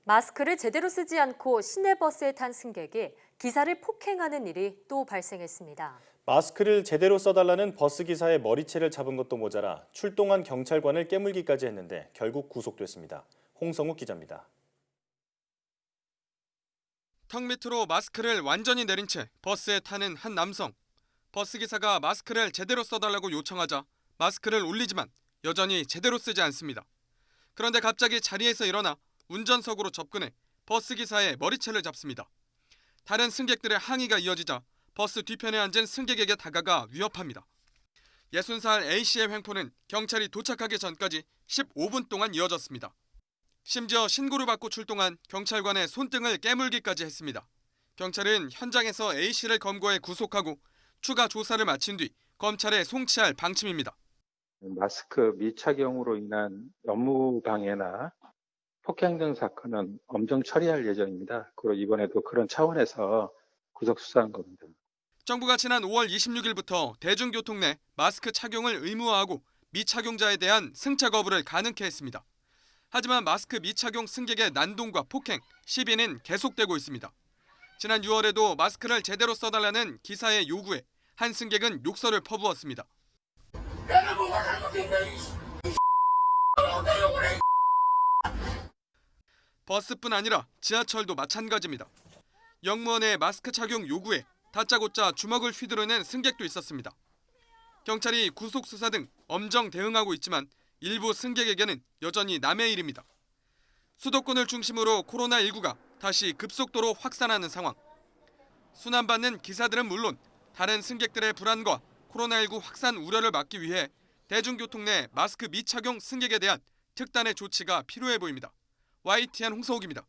마스크를 제대로 쓰지 않고 시내버스에 탄 승객이 기사를 폭행하는 일이 또 발생했습니다. 마스크를 제대로 써달라는 버스기사의 머리채를 잡은 것도 모자라 출동한 경찰관을 깨물기까지 했는데 결국 구속됐습니다. 홍성욱 기자입니다. 턱 밑으로 마스크를 완전히 내린 채 버스에 타는 한 남성. 버스기사가 마스크를 제대로 써달라고 요청하자 마스크를 올리지만 여전히 제대로 쓰지 않습니다. 그런데 갑자기 자리에서 일어나 운전석으로 접근해 버스기사의 머리채를 잡습니다. 다른 승객들의 항의가 이어지자 버스 뒤편에 앉은 승객에게 다가가 위협합니다. 60살 A씨의 횡포는 경찰이 도착하기 전까지 15분 동안 이어졌습니다. 심지어 신고를 받고 출동한 경찰관의 손등을 깨물기까지 했습니다. 경찰은 현장에서 A씨를 검거해 구속하고 추가 조사를 마친 뒤 검찰에 송치할 방침입니다. 마스크 미착용으로 인한 업무 방해나 폭행 등 사건은 엄정 처리할 예정입니다. 그리고 이번에도 그런 차원에서 구속 수사한 겁니다. 정부가 지난 5월 26일부터 대중교통 내 마스크 착용을 의무화하고 미착용자에 대한 승차 거부를 가능케 했습니다. 하지만 마스크 미착용 승객의 난동과 폭행, 시비는 계속되고 있습니다. 지난 6월에도 마스크를 제대로 써달라는 기사의 요구에 한 승객은 욕설을 퍼부었습니다. 버스뿐 아니라 지하철도 마찬가지입니다. 역무원의 마스크 착용 요구에 다짜고짜 주먹을 휘두르는 승객도 있었습니다. 경찰이 구속 수사 등 엄정 대응하고 있지만 일부 승객에게는 여전히 남의 일입니다. 수도권을 중심으로 코로나19가 다시 급속도로 확산하는 상황. 순환받는 기사들은 물론 다른 승객들의 불안과 코로나19 확산 우려를 막기 위해 대중교통 내 마스크 미착용 승객에 대한 특단의 조치가 필요해 보입니다. YTN 홍서욱입니다.